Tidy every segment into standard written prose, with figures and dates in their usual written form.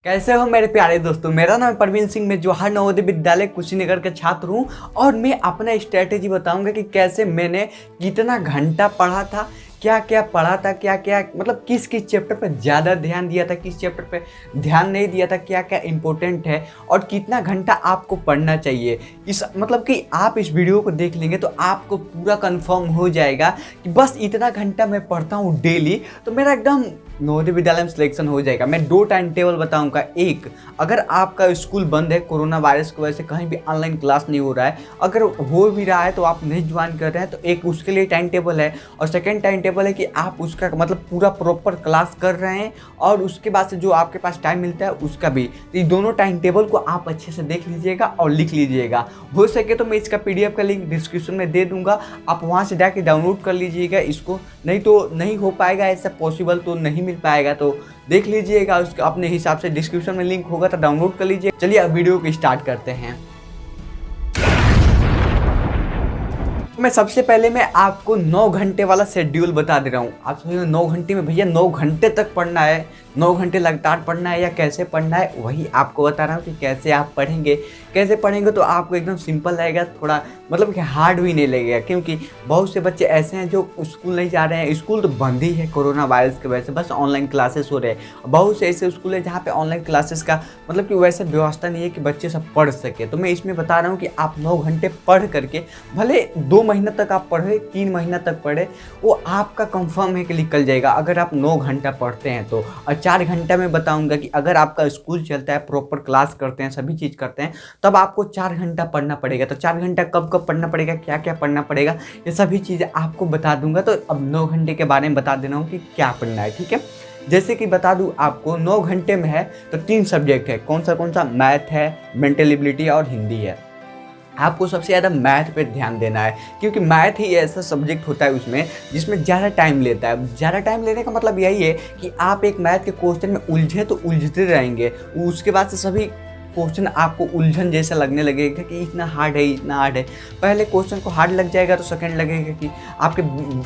कैसे हो मेरे प्यारे दोस्तों। मेरा नाम परवीन सिंह, मैं जवाहर नवोदय विद्यालय कुशीनगर का छात्र हूं और मैं अपना स्ट्रेटेजी बताऊंगा कि कैसे मैंने कितना घंटा पढ़ा था, क्या क्या पढ़ा था, क्या क्या मतलब किस किस चैप्टर पर ज़्यादा ध्यान दिया था, किस चैप्टर पे ध्यान नहीं दिया था, क्या क्या इंपॉर्टेंट है और कितना घंटा आपको पढ़ना चाहिए। इस मतलब कि आप इस वीडियो को देख लेंगे तो आपको पूरा कंफर्म हो जाएगा कि बस इतना घंटा मैं पढ़ता हूँ डेली तो मेरा एकदम नवोदय विद्यालय में सिलेक्शन हो जाएगा। मैं 2 टाइम टेबल बताऊंगा। एक, अगर आपका स्कूल बंद है, कोरोना वायरस की वजह से कहीं भी ऑनलाइन क्लास नहीं हो रहा है, अगर हो भी रहा है तो आप नहीं ज्वाइन कर रहे हैं तो एक उसके लिए टाइम टेबल है। और सेकेंड टाइम टेबल है कि आप उसका मतलब पूरा प्रॉपर क्लास कर रहे हैं और उसके बाद से जो आपके पास टाइम मिलता है उसका भी। तो ये दोनों टाइम टेबल को आप अच्छे से देख लीजिएगा और लिख लीजिएगा। हो सके तो मैं इसका PDF का लिंक डिस्क्रिप्शन में दे दूंगा, आप वहाँ से जाके डाउनलोड कर लीजिएगा इसको। नहीं तो नहीं हो पाएगा, ऐसा पॉसिबल तो नहीं मिल पाएगा, तो देख लीजिएगा उसका अपने हिसाब से। डिस्क्रिप्शन में लिंक होगा तो डाउनलोड कर लीजिए। चलिए अब वीडियो को स्टार्ट करते हैं। मैं सबसे पहले मैं आपको 9 घंटे वाला शेड्यूल बता दे रहा हूँ। आप सोचिए 9 घंटे में भैया 9 घंटे तक पढ़ना है, 9 घंटे लगातार पढ़ना है या कैसे पढ़ना है, वही आपको बता रहा हूँ कि कैसे आप पढ़ेंगे। कैसे पढ़ेंगे तो आपको एकदम सिंपल लगेगा, थोड़ा मतलब कि हार्ड भी नहीं लगेगा। क्योंकि बहुत से बच्चे ऐसे हैं जो स्कूल नहीं जा रहे हैं, स्कूल तो बंद ही है कोरोना वायरस की वजह से, बस ऑनलाइन क्लासेस हो रहे हैं। बहुत से ऐसे स्कूल है जहाँ पे ऑनलाइन क्लासेस का मतलब कि वैसे व्यवस्था नहीं है कि बच्चे सब पढ़ सके। तो मैं इसमें बता रहा हूँ कि आप 9 घंटे पढ़ करके, भले 2 महीना तक आप पढ़े, 3 महीना तक पढ़े, वो आपका कंफर्म है कि निकल जाएगा अगर आप 9 घंटा पढ़ते हैं तो। और 4 घंटा में बताऊंगा कि अगर आपका स्कूल चलता है, प्रॉपर क्लास करते हैं, सभी चीज़ करते हैं, तब आपको 4 घंटा पढ़ना पड़ेगा। तो 4 घंटा कब कब पढ़ना पड़ेगा, क्या क्या पढ़ना पड़ेगा, ये सभी चीज़ें आपको बता दूंगा। तो अब 9 घंटे के बारे में बता दे रहा हूँ कि क्या पढ़ना है, ठीक है। जैसे कि बता दूं आपको, 9 घंटे में है तो 3 सब्जेक्ट है। कौन सा? मैथ है, मेंटल एबिलिटी और हिंदी है। आपको सबसे ज़्यादा मैथ पे ध्यान देना है, क्योंकि मैथ ही ऐसा सब्जेक्ट होता है उसमें जिसमें ज़्यादा टाइम लेता है। ज़्यादा टाइम लेने का मतलब यही है कि आप एक मैथ के क्वेश्चन में उलझे तो उलझते रहेंगे, उसके बाद से सभी क्वेश्चन आपको उलझन जैसा लगने लगेगा कि इतना हार्ड है, इतना हार्ड है। पहले क्वेश्चन को हार्ड लग जाएगा तो सेकंड लगेगा कि आपके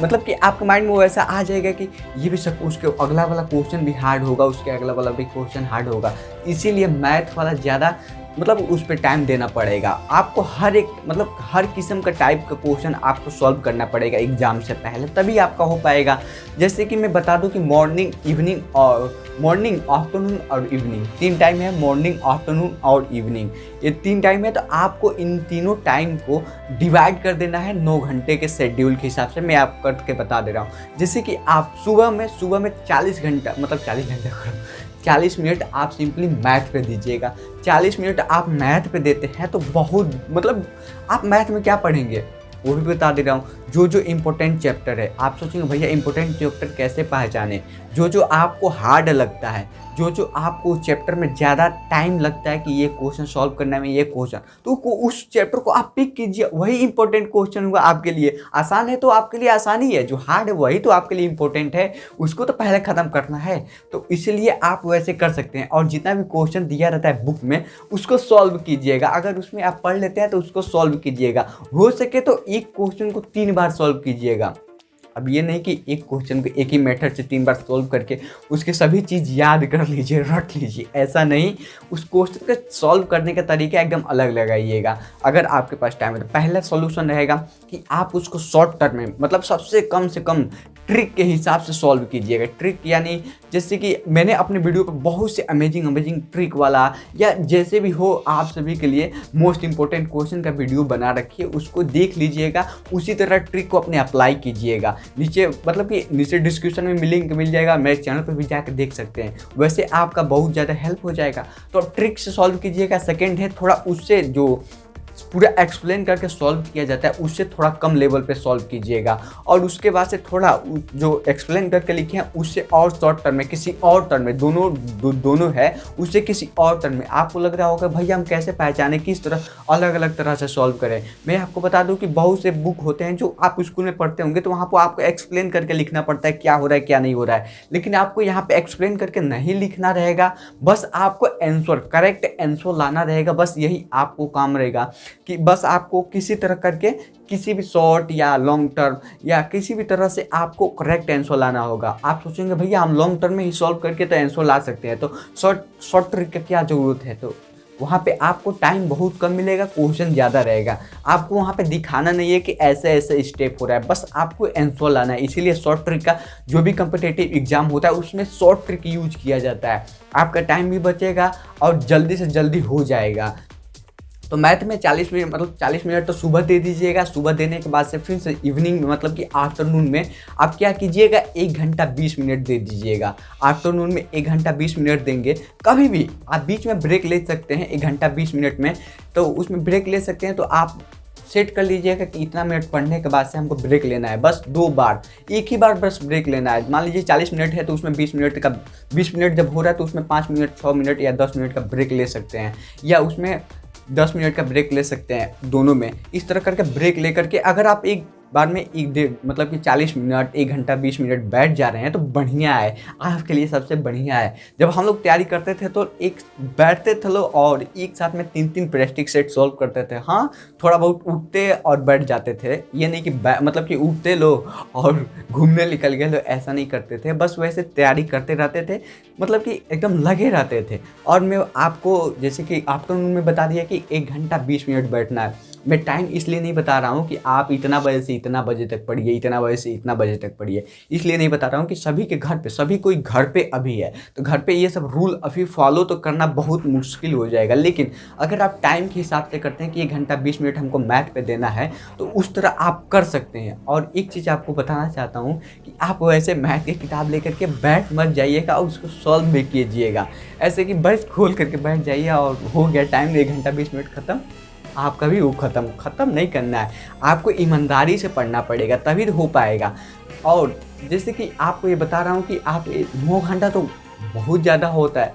मतलब कि आपके माइंड में वैसा आ जाएगा कि ये भी सब, उसके अगला वाला क्वेश्चन भी हार्ड होगा, उसके अगला वाला भी क्वेश्चन हार्ड होगा। इसीलिए मैथ वाला ज़्यादा मतलब उस पर टाइम देना पड़ेगा आपको। हर एक मतलब हर किस्म का टाइप का क्वेश्चन आपको सॉल्व करना पड़ेगा एग्जाम से पहले, तभी आपका हो पाएगा। जैसे कि मैं बता दूं कि मॉर्निंग, आफ्टरनून और इवनिंग 3 टाइम है। मॉर्निंग, आफ्टरनून और इवनिंग, ये 3 टाइम है। तो आपको इन तीनों टाइम को डिवाइड कर देना है 9 घंटे के शेड्यूल के हिसाब से। मैं आप करके बता दे रहा हूँ। जैसे कि आप सुबह में 40 घंटा मतलब 40 घंटा 40 मिनट आप सिंपली मैथ पे दीजिएगा। 40 मिनट आप मैथ पे देते हैं तो बहुत मतलब आप मैथ में क्या पढ़ेंगे वो भी बता दे रहा हूँ। जो इम्पोर्टेंट चैप्टर है, आप सोचेंगे भैया इम्पोर्टेंट चैप्टर कैसे पहचाने। जो आपको हार्ड लगता है, जो आपको चैप्टर में ज़्यादा टाइम लगता है कि ये क्वेश्चन सॉल्व करने में, ये क्वेश्चन, तो उस चैप्टर को आप पिक कीजिए, वही इंपॉर्टेंट क्वेश्चन होगा आपके लिए। आसान है तो आपके लिए आसान ही है, जो हार्ड है वही तो आपके लिए इंपॉर्टेंट है, उसको तो पहले ख़त्म करना है। तो इसलिए आप वैसे कर सकते हैं। और जितना भी क्वेश्चन दिया रहता है बुक में उसको सॉल्व कीजिएगा। अगर उसमें आप पढ़ लेते हैं तो उसको सॉल्व कीजिएगा। हो सके तो एक क्वेश्चन को 3 बार सॉल्व कीजिएगा। अब ये नहीं कि एक क्वेश्चन को एक ही मेथड से 3 बार सॉल्व करके उसके सभी चीज़ याद कर लीजिए, रट लीजिए, ऐसा नहीं। उस क्वेश्चन का सॉल्व करने का तरीका एकदम अलग लगाइएगा। अगर आपके पास टाइम है तो पहला सॉल्यूशन रहेगा कि आप उसको शॉर्ट टर्म में मतलब सबसे कम से कम ट्रिक के हिसाब से सॉल्व कीजिएगा। ट्रिक यानी जैसे कि मैंने अपने वीडियो पर बहुत से अमेजिंग ट्रिक वाला या जैसे भी हो आप सभी के लिए मोस्ट इंपॉर्टेंट क्वेश्चन का वीडियो बना रखिए, उसको देख लीजिएगा। उसी तरह ट्रिक को अपने अप्लाई कीजिएगा। नीचे मतलब कि नीचे डिस्क्रिप्शन में लिंक मिल जाएगा, मेरे चैनल पर भी जाकर देख सकते हैं। वैसे आपका बहुत ज़्यादा हेल्प हो जाएगा। तो ट्रिक से सॉल्व कीजिएगा। सेकेंड है थोड़ा उससे जो पूरा एक्सप्लेन करके सॉल्व किया जाता है उससे थोड़ा कम लेवल पे सॉल्व कीजिएगा। और उसके बाद से थोड़ा जो एक्सप्लेन करके लिखे हैं उससे और शॉर्ट टर्म में, किसी और टर्म में, दोनों है उससे किसी और टर्म में। आपको लग रहा होगा भैया हम कैसे पहचाने, किस तरह अलग अलग तरह से सॉल्व करें। मैं आपको बता दूं कि बहुत से बुक होते हैं जो आप स्कूल में पढ़ते होंगे, तो वहाँ पर आपको एक्सप्लेन करके लिखना पड़ता है क्या हो रहा है क्या नहीं हो रहा है। लेकिन आपको यहाँ पे एक्सप्लेन करके नहीं लिखना रहेगा, बस आपको आंसर, करेक्ट आंसर लाना रहेगा, बस यही आपको काम रहेगा। कि बस आपको किसी तरह करके किसी भी शॉर्ट या लॉन्ग टर्म या किसी भी तरह से आपको करेक्ट आंसर लाना होगा। आप सोचेंगे भैया हम लॉन्ग टर्म में ही सॉल्व करके तो आंसर ला सकते हैं, तो शॉर्ट ट्रिक का क्या ज़रूरत है। तो वहाँ पे आपको टाइम बहुत कम मिलेगा, क्वेश्चन ज़्यादा रहेगा। आपको वहाँ पे दिखाना नहीं है कि ऐसे ऐसे स्टेप हो रहा है, बस आपको आंसर लाना है। इसीलिए शॉर्ट ट्रिक का जो भी कम्पिटिटिव एग्जाम होता है उसमें शॉर्ट ट्रिक यूज किया जाता है। आपका टाइम भी बचेगा और जल्दी से जल्दी हो जाएगा। तो मैथ में 40 मिनट मतलब 40 मिनट तो सुबह दे दीजिएगा। सुबह देने के बाद से फिर से इवनिंग में मतलब कि आफ्टरनून में आप क्या कीजिएगा, 1 घंटा 20 मिनट दे दीजिएगा। आफ्टरनून में 1 घंटा 20 मिनट देंगे। कभी भी आप बीच में ब्रेक ले सकते हैं 1 घंटा 20 मिनट में, तो उसमें ब्रेक ले सकते हैं। तो आप सेट कर लीजिएगा कि इतना मिनट पढ़ने के बाद से हमको ब्रेक लेना है, बस 2 बार, एक ही बार बस ब्रेक लेना है। मान लीजिए 40 मिनट है तो उसमें 20 मिनट जब हो रहा है तो उसमें 5 मिनट 6 मिनट या 10 मिनट का ब्रेक ले सकते हैं, या उसमें 10 मिनट का ब्रेक ले सकते हैं, दोनों में। इस तरह करके ब्रेक लेकर के अगर आप एक बार में एक डेढ़ मतलब कि 40 मिनट 1 घंटा 20 मिनट बैठ जा रहे हैं तो बढ़िया है, आपके लिए सबसे बढ़िया है। जब हम लोग तैयारी करते थे तो एक बैठते थे लोग और एक साथ में 3-3 प्रैक्टिस सेट सॉल्व करते थे। हाँ, थोड़ा बहुत उठते और बैठ जाते थे, ये नहीं कि मतलब कि उठते लो और घूमने निकल गए लो, ऐसा नहीं करते थे। बस वैसे तैयारी करते रहते थे, मतलब कि एकदम लगे रहते थे। और मैं आपको जैसे कि आफ्टरनून में बता दिया कि 1 घंटा 20 मिनट बैठना है। मैं टाइम इसलिए नहीं बता रहा हूँ कि आप इतना बजे से इतना बजे तक पढ़िए, इतना बजे से इतना बजे तक पढ़िए, इसलिए नहीं बता रहा हूँ कि सभी के घर पे, सभी कोई घर पे अभी है तो घर पे ये सब रूल अभी फॉलो तो करना बहुत मुश्किल हो जाएगा। लेकिन अगर आप टाइम के हिसाब से करते हैं कि 1 घंटा 20 मिनट हमको मैथ पे देना है तो उस तरह आप कर सकते हैं। और एक चीज़ आपको बताना चाहता हूँ कि आप वैसे मैथ की किताब लेकर के बैठ मत जाइएगा और उसको सॉल्व भी कीजिएगा। ऐसे कि बस खोल करके बैठ जाइए और हो गया टाइम 1 घंटा 20 मिनट ख़त्म, आपका भी वो ख़त्म नहीं करना है। आपको ईमानदारी से पढ़ना पड़ेगा, तभी हो पाएगा। और जैसे कि आपको ये बता रहा हूँ कि आप 9 घंटा तो बहुत ज़्यादा होता है,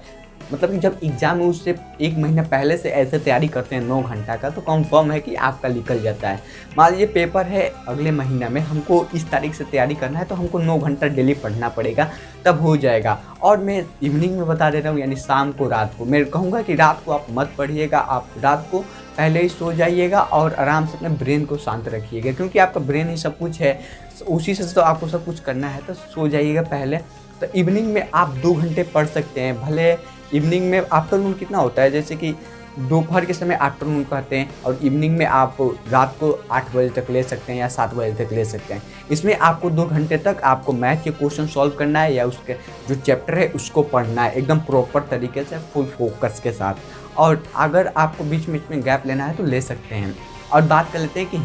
मतलब कि जब एग्ज़ाम है उससे 1 महीना पहले से ऐसे तैयारी करते हैं 9 घंटा का, तो कंफर्म है कि आपका निकल जाता है। मान लीजिए पेपर है अगले महीना में, हमको इस तारीख से तैयारी करना है तो हमको 9 घंटा डेली पढ़ना पड़ेगा, तब हो जाएगा। और मैं इवनिंग में बता दे रहा हूँ, यानी शाम को, रात को। मैं कहूँगा कि रात को आप मत पढ़िएगा, आप रात को पहले ही सो जाइएगा और आराम से अपने ब्रेन को शांत रखिएगा, क्योंकि आपका ब्रेन ही सब कुछ है, उसी से तो आपको सब कुछ करना है। तो सो जाइएगा पहले। तो इवनिंग में आप 2 घंटे पढ़ सकते हैं। भले इवनिंग में आफ्टरनून कितना होता है, जैसे कि दोपहर के समय आफ्टरनून कहते हैं, और इवनिंग में आप रात को 8 बजे तक ले सकते हैं या 7 बजे तक ले सकते हैं। इसमें आपको 2 घंटे तक आपको मैथ के क्वेश्चन सॉल्व करना है या उसके जो चैप्टर है उसको पढ़ना है एकदम प्रॉपर तरीके से, फुल फोकस के साथ। और अगर आपको बीच बीच में गैप लेना है तो ले सकते हैं। और बात कर लेते हैं कि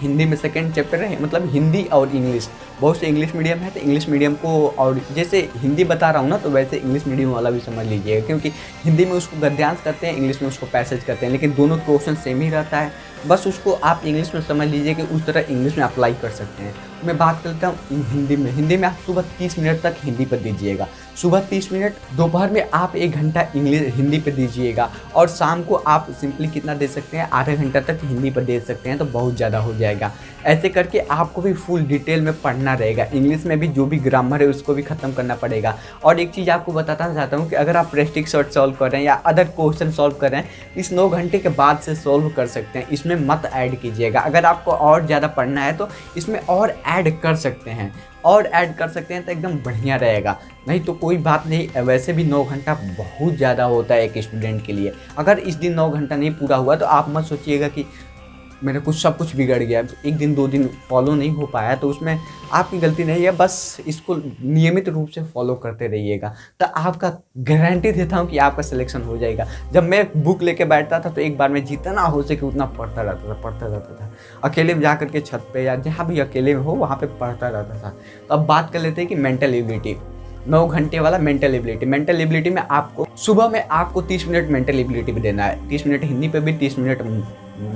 हिंदी में सेकंड चैप्टर है, मतलब हिंदी और इंग्लिश। बहुत से इंग्लिश मीडियम है तो इंग्लिश मीडियम को, और जैसे हिंदी बता रहा हूँ ना तो वैसे इंग्लिश मीडियम वाला भी समझ लीजिएगा, क्योंकि हिंदी में उसको गद्यांश करते हैं, इंग्लिश में उसको पैसेज करते हैं, लेकिन दोनों क्वेश्चन सेम ही रहता है। बस उसको आप इंग्लिश में समझ लीजिए कि उस तरह इंग्लिश में अप्लाई कर सकते हैं। मैं बात करता हूँ हिंदी में आप सुबह 30 मिनट तक हिंदी पर दीजिएगा, सुबह 30 मिनट, दोपहर में आप 1 घंटा हिंदी पे दीजिएगा, और शाम को आप सिंपली कितना दे सकते हैं, आधा घंटा तक हिंदी पर दे सकते हैं, तो बहुत ज़्यादा हो जाएगा। ऐसे करके आपको भी फुल डिटेल में पढ़ना रहेगा। इंग्लिश में भी जो भी ग्रामर है उसको भी ख़त्म करना पड़ेगा। और एक चीज़ आपको बताना चाहता हूँ कि अगर आप प्रैक्टिक शॉर्ट सॉल्व कर रहे हैं या अदर क्वेश्चन सॉल्व कर रहे हैं, इस 9 घंटे के बाद से सॉल्व कर सकते हैं, इसमें मत ऐड कीजिएगा। अगर आपको और ज़्यादा पढ़ना है तो इसमें और ऐड कर सकते हैं, और ऐड कर सकते हैं तो एकदम बढ़िया रहेगा। नहीं तो कोई बात नहीं, वैसे भी 9 घंटा बहुत ज़्यादा होता है एक स्टूडेंट के लिए। अगर इस दिन 9 घंटा नहीं पूरा हुआ तो आप मत सोचिएगा कि मेरे कुछ सब कुछ बिगड़ गया, एक दिन 2 दिन फॉलो नहीं हो पाया तो उसमें आपकी गलती नहीं है। बस इसको नियमित रूप से फॉलो करते रहिएगा, तो आपका गारंटी देता हूँ कि आपका सिलेक्शन हो जाएगा। जब मैं बुक लेके बैठता था तो एक बार में जितना हो सके उतना पढ़ता रहता था। अकेले में जा करके छत पे या जहाँ भी अकेले में हो वहाँ पे पढ़ता रहता था। तो अब बात कर लेते हैं कि मेंटल एबिलिटी, 9 घंटे वाला मेंटल एबिलिटी में आपको सुबह में आपको 30 मिनट मेंटल एबिलिटी पे देना है, 30 मिनट हिंदी पे भी, 30 मिनट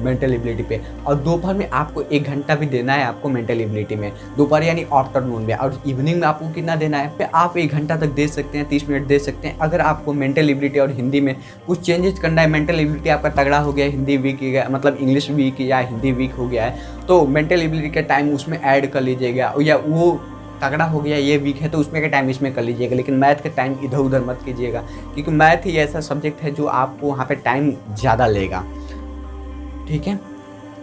मेंटल एबिलिटी पे। और दोपहर में आपको 1 घंटा भी देना है आपको मेंटल एबिलिटी में, दोपहर यानी आफ्टरनून में। और इवनिंग में आपको कितना देना है, आप 1 घंटा तक दे सकते हैं, 30 मिनट दे सकते हैं। अगर आपको मेंटल एबिलिटी और हिंदी में कुछ चेंजेस करना है, मेंटल एबिलिटी आपका तगड़ा हो गया, हिंदी वीक गया, मतलब इंग्लिश वीक या हिंदी वीक हो गया है, तो मेंटल एबिलिटी का टाइम उसमें ऐड कर लीजिएगा। या वो तगड़ा हो गया, ये वीक है, तो उसमें का टाइम इसमें कर लीजिएगा। लेकिन मैथ का टाइम इधर उधर मत कीजिएगा, क्योंकि मैथ ही ऐसा सब्जेक्ट है जो आपको वहाँ पे टाइम ज़्यादा लेगा। ठीक है।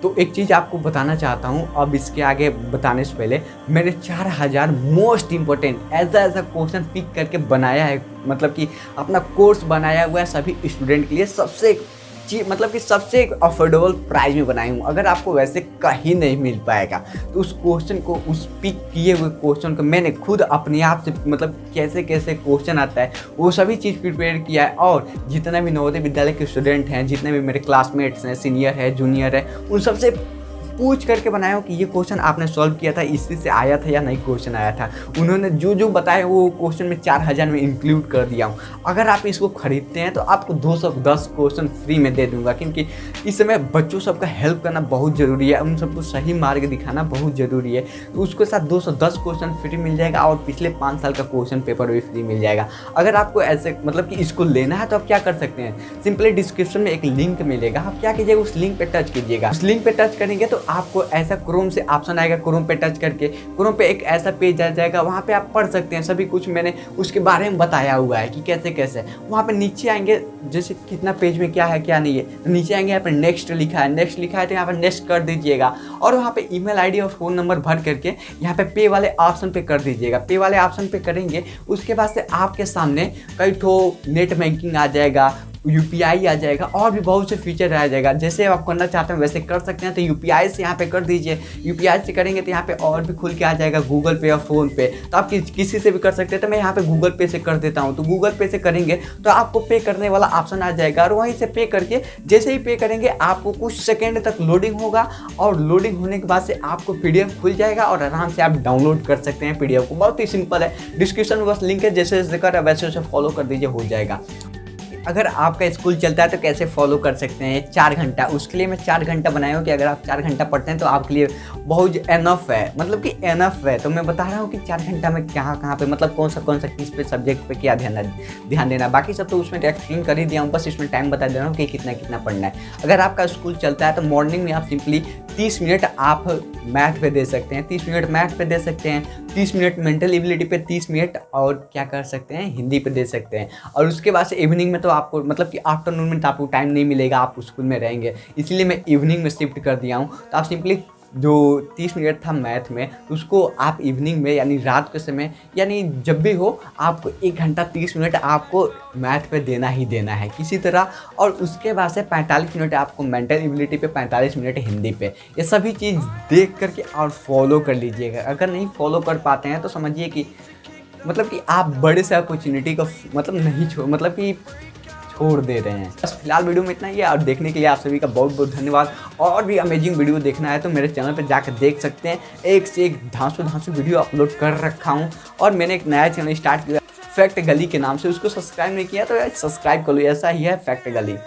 तो एक चीज़ आपको बताना चाहता हूँ, अब इसके आगे बताने से पहले मैंने 4000 मोस्ट इम्पोर्टेंट ऐसा क्वेश्चन पिक करके बनाया है, मतलब कि अपना कोर्स बनाया हुआ है सभी स्टूडेंट के लिए, सबसे मतलब कि सबसे अफोर्डेबल प्राइस में बनाई हूँ। अगर आपको वैसे कहीं नहीं मिल पाएगा तो उस क्वेश्चन को, उस पिक किए हुए क्वेश्चन को मैंने खुद अपने आप से, मतलब कैसे कैसे क्वेश्चन आता है वो सभी चीज़ प्रिपेयर किया है। और जितने भी नवोदय विद्यालय के स्टूडेंट हैं, जितने भी मेरे क्लासमेट्स हैं, सीनियर है, जूनियर है, उन सबसे पूछ करके बनाया हूँ कि ये क्वेश्चन आपने सॉल्व किया था, इसी से आया था या नहीं क्वेश्चन आया था। उन्होंने जो जो बताया वो क्वेश्चन में 4000 में इंक्लूड कर दिया हूँ। अगर आप इसको खरीदते हैं तो आपको 210 क्वेश्चन फ्री में दे दूंगा, क्योंकि इस समय बच्चों सबका हेल्प करना बहुत ज़रूरी है, उन सबको सही मार्ग दिखाना बहुत ज़रूरी है। तो उसके साथ 210 क्वेश्चन फ्री मिल जाएगा और पिछले 5 साल का क्वेश्चन पेपर भी फ्री मिल जाएगा। अगर आपको ऐसे मतलब कि इसको लेना है तो आप क्या कर सकते हैं, सिंपली डिस्क्रिप्शन में एक लिंक मिलेगा, आप क्या कीजिएगा उस लिंक पर टच कीजिएगा। उस लिंक पर टच करेंगे तो आपको ऐसा क्रोम से ऑप्शन आएगा, क्रोम पे टच करके क्रोम पे एक ऐसा पेज आ जाएगा, वहाँ पे आप पढ़ सकते हैं सभी कुछ, मैंने उसके बारे में बताया हुआ है कि कैसे कैसे। वहाँ पे नीचे आएंगे, जैसे कितना पेज में क्या है क्या नहीं है, तो नीचे आएंगे, यहाँ पे नेक्स्ट लिखा है, नेक्स्ट लिखा है तो यहाँ पे नेक्स्ट कर दीजिएगा। और वहाँ पे ईमेल आईडी और फ़ोन नंबर भर करके यहाँ पे वाले ऑप्शन पे कर दीजिएगा। पे वाले ऑप्शन पे करेंगे, उसके बाद से आपके सामने कई ठो नेट बैंकिंग आ जाएगा, UPI आ जाएगा और भी बहुत से फीचर आ जाएगा। जैसे आप करना चाहते हैं वैसे कर सकते हैं। तो UPI से यहाँ पे कर दीजिए, UPI से करेंगे तो यहाँ पे और भी खुल के आ जाएगा गूगल पे और फ़ोन पे, तो आप किसी से भी कर सकते हैं। तो मैं यहाँ पे गूगल पे से कर देता हूँ। तो गूगल पे से करेंगे तो आपको पे करने वाला ऑप्शन आ जाएगा और वहीं से पे करके जैसे ही पे करेंगे आपको कुछ सेकेंड तक लोडिंग होगा और लोडिंग होने के बाद से आपको PDF खुल जाएगा और आराम से आप डाउनलोड कर सकते हैं PDF को। बहुत ही सिंपल है, डिस्क्रिप्शन में बस लिंक है, जैसे जैसे कर वैसे वैसे फॉलो कर दीजिए, हो जाएगा। अगर आपका स्कूल चलता है तो कैसे फॉलो कर सकते हैं 4 घंटा, उसके लिए मैं 4 घंटा बनाया हूँ कि अगर आप 4 घंटा पढ़ते हैं तो आपके लिए बहुत एनफ है, मतलब कि एनफ है। तो मैं बता रहा हूँ कि 4 घंटा में कहाँ पे, मतलब कौन सा किस पे सब्जेक्ट पे क्या ध्यान देना। बाकी सब तो उसमें एक्सप्लेन कर ही दिया हूँ, बस इसमें टाइम बता दे रहा हूँ कि कितना पढ़ना है। अगर आपका स्कूल चलता है तो मॉर्निंग में आप सिंपली 30 मिनट आप मैथ पे दे सकते हैं, 30 मिनट मैथ पे दे सकते हैं, 30 मिनट मेंटल एबिलिटी पे, 30 मिनट और क्या कर सकते हैं, हिंदी पे दे सकते हैं। और उसके बाद से इवनिंग में तो आपको, मतलब कि आफ्टरनून में तो आपको टाइम नहीं मिलेगा, आप स्कूल में रहेंगे, इसलिए मैं इवनिंग में शिफ्ट कर दिया हूँ। तो आप सिंपली जो 30 मिनट था मैथ में, तो उसको आप इवनिंग में यानी रात के समय, यानी जब भी हो आपको 1 घंटा 30 मिनट आपको मैथ पे देना ही देना है किसी तरह। और उसके बाद से 45 मिनट आपको मेंटल एबिलिटी पे, 45 मिनट हिंदी पे। ये सभी चीज़ देख करके और फॉलो कर लीजिएगा। अगर नहीं फॉलो कर पाते हैं तो समझिए कि मतलब कि आप बड़े से अपॉर्चुनिटी को मतलब कि छोड़ दे रहे हैं। बस फिलहाल वीडियो में इतना ही है और देखने के लिए आप सभी का बहुत बहुत धन्यवाद। और भी अमेजिंग वीडियो देखना है तो मेरे चैनल पर जाकर देख सकते हैं, एक से एक धांसू वीडियो अपलोड कर रखा हूँ। और मैंने एक नया चैनल स्टार्ट किया फैक्ट गली के नाम से, उसको सब्सक्राइब नहीं किया तो यार सब्सक्राइब कर लो, ऐसा ही है फैक्ट गली।